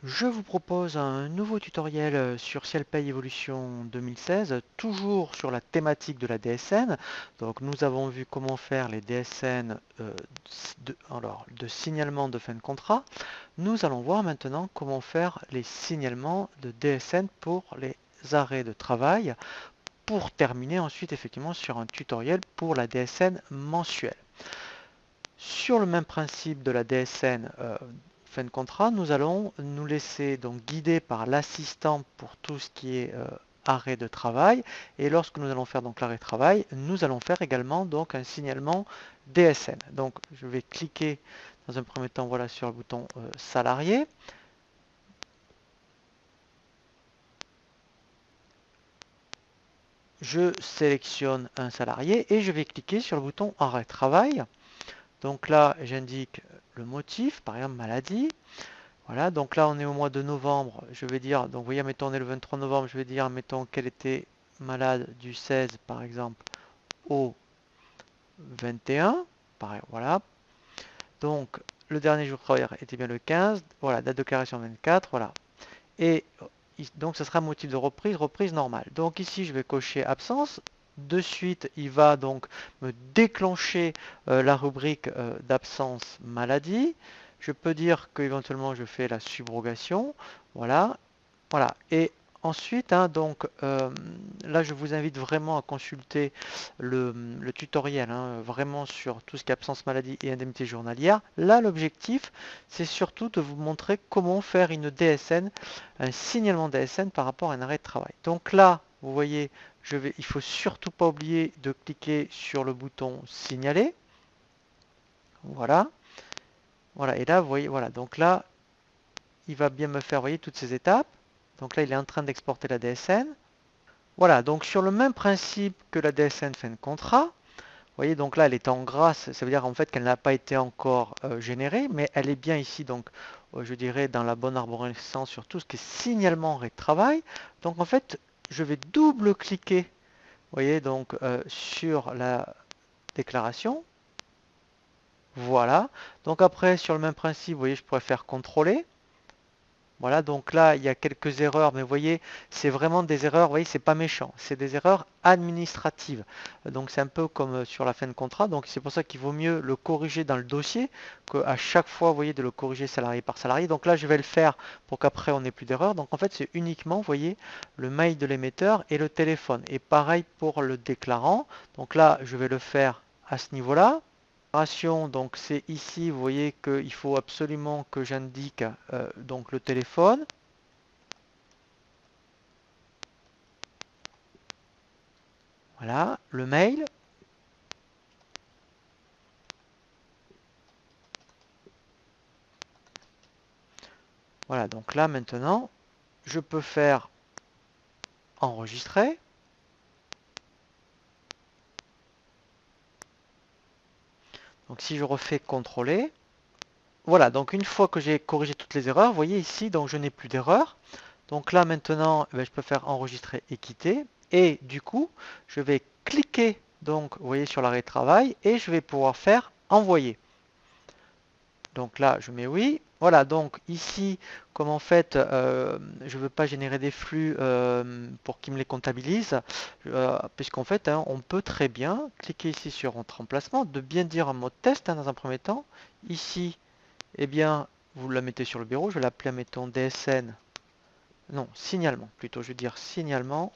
Je vous propose un nouveau tutoriel sur CielPay Evolution 2016, toujours sur la thématique de la DSN. Donc nous avons vu comment faire les DSN de signalement de fin de contrat. Nous allons voir maintenant comment faire les signalements de DSN pour les arrêts de travail, pour terminer ensuite effectivement sur un tutoriel pour la DSN mensuelle. Sur le même principe de la DSN fin de contrat, nous allons nous laisser donc guider par l'assistant pour tout ce qui est arrêt de travail. Et lorsque nous allons faire donc l'arrêt de travail, nous allons faire également donc un signalement DSN. Donc je vais cliquer dans un premier temps voilà, sur le bouton salarié. Je sélectionne un salarié et je vais cliquer sur le bouton arrêt de travail. Donc là, j'indique le motif, par exemple maladie. Voilà, donc là on est au mois de novembre, je vais dire, donc vous voyez, mettons on est le 23 novembre, je vais dire, mettons qu'elle était malade du 16 par exemple au 21, pareil, voilà. Donc le dernier jour de travail était bien le 15, voilà, date de déclaration 24, voilà. Et donc ça sera motif de reprise, reprise normale. Donc ici je vais cocher absence. De suite, il va donc me déclencher la rubrique d'absence maladie. Je peux dire qu'éventuellement je fais la subrogation. Voilà. Voilà. Et ensuite, hein, donc là, je vous invite vraiment à consulter le tutoriel, hein, vraiment sur tout ce qui est absence maladie et indemnité journalière. Là, l'objectif, c'est surtout de vous montrer comment faire une DSN, un signalement DSN par rapport à un arrêt de travail. Donc là, vous voyez, il faut surtout pas oublier de cliquer sur le bouton signaler. Voilà. Voilà. Et là, vous voyez, voilà. Donc là, il va bien me faire, vous voyez, toutes ces étapes. Donc là, il est en train d'exporter la DSN. Voilà, donc sur le même principe que la DSN fin de contrat, vous voyez, donc là, elle est en gras, ça veut dire en fait qu'elle n'a pas été encore générée, mais elle est bien ici, donc je dirais dans la bonne arborescence sur tout ce qui est signalement arrêt de travail. Donc en fait, je vais double-cliquer, vous voyez, donc sur la déclaration. Voilà. Donc après, sur le même principe, vous voyez, je pourrais faire contrôler. Voilà, donc là, il y a quelques erreurs, mais vous voyez, c'est vraiment des erreurs, vous voyez, c'est pas méchant, c'est des erreurs administratives. Donc c'est un peu comme sur la fin de contrat, donc c'est pour ça qu'il vaut mieux le corriger dans le dossier qu'à chaque fois, vous voyez, de le corriger salarié par salarié. Donc là, je vais le faire pour qu'après, on n'ait plus d'erreurs. Donc en fait, c'est uniquement, vous voyez, le mail de l'émetteur et le téléphone. Et pareil pour le déclarant. Donc là, je vais le faire à ce niveau-là. Donc c'est ici, vous voyez qu'il faut absolument que j'indique donc le téléphone. Voilà, le mail. Voilà, donc là maintenant, je peux faire enregistrer. Donc si je refais contrôler, voilà, donc une fois que j'ai corrigé toutes les erreurs, vous voyez ici, donc je n'ai plus d'erreurs. Donc là maintenant, je peux faire enregistrer et quitter. Et du coup, je vais cliquer donc, vous voyez, sur l'arrêt de travail et je vais pouvoir faire envoyer. Donc là, je mets oui. Voilà, donc ici, comme en fait, je ne veux pas générer des flux pour qu'il me les comptabilise, puisqu'en fait, hein, on peut très bien cliquer ici sur Entre emplacement, de bien dire un mot de test hein, dans un premier temps. Ici, eh bien, vous la mettez sur le bureau, je vais l'appeler, mettons, DSN, non, signalement, plutôt, je veux dire signalement,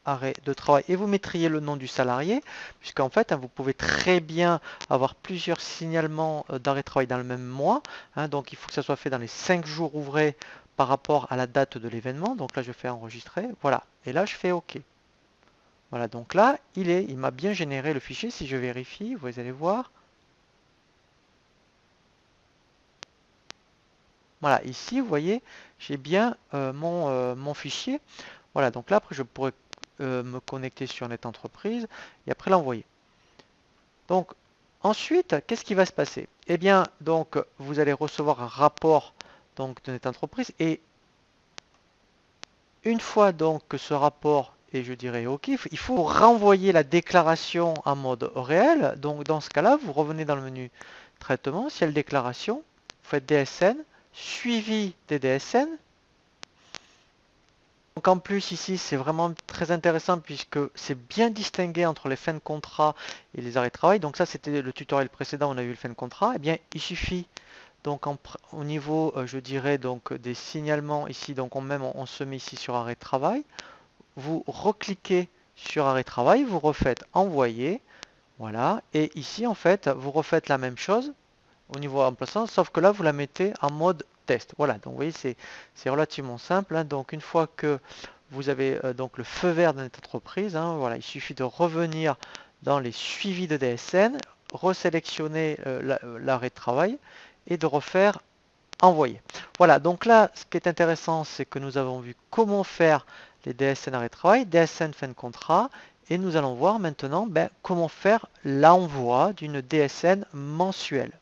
arrêt de travail et vous mettriez le nom du salarié, puisqu'en fait, hein, vous pouvez très bien avoir plusieurs signalements d'arrêt de travail dans le même mois. Hein, donc, il faut que ça soit fait dans les 5 jours ouvrés par rapport à la date de l'événement. Donc là, je fais enregistrer. Voilà. Et là, je fais OK. Voilà. Donc là, il m'a bien généré le fichier. Si je vérifie, vous allez voir. Voilà. Ici, vous voyez, j'ai bien mon fichier. Voilà. Donc là, après, je pourrais me connecter sur NetEntreprise et après l'envoyer. Donc ensuite, qu'est-ce qui va se passer? Eh bien, donc vous allez recevoir un rapport donc, de NetEntreprise et une fois donc que ce rapport est, je dirais, OK, il faut renvoyer la déclaration en mode réel. Donc dans ce cas-là, vous revenez dans le menu traitement, ciel déclaration, vous faites DSN, suivi des DSN. Donc en plus ici c'est vraiment très intéressant puisque c'est bien distingué entre les fins de contrat et les arrêts de travail. Donc ça c'était le tutoriel précédent, on a vu le fin de contrat. Eh bien il suffit donc au niveau je dirais donc des signalements ici, donc on se met ici sur arrêt de travail. Vous recliquez sur arrêt de travail, vous refaites envoyer. Voilà, et ici en fait vous refaites la même chose au niveau remplaçant, sauf que là vous la mettez en mode test. Voilà, donc vous voyez c'est relativement simple, hein. Donc une fois que vous avez donc le feu vert de notre entreprise, hein, voilà, il suffit de revenir dans les suivis de DSN, resélectionner l'arrêt de travail et de refaire envoyer. Voilà, donc là ce qui est intéressant c'est que nous avons vu comment faire les DSN arrêt de travail, DSN fin de contrat, et nous allons voir maintenant comment faire l'envoi d'une DSN mensuelle.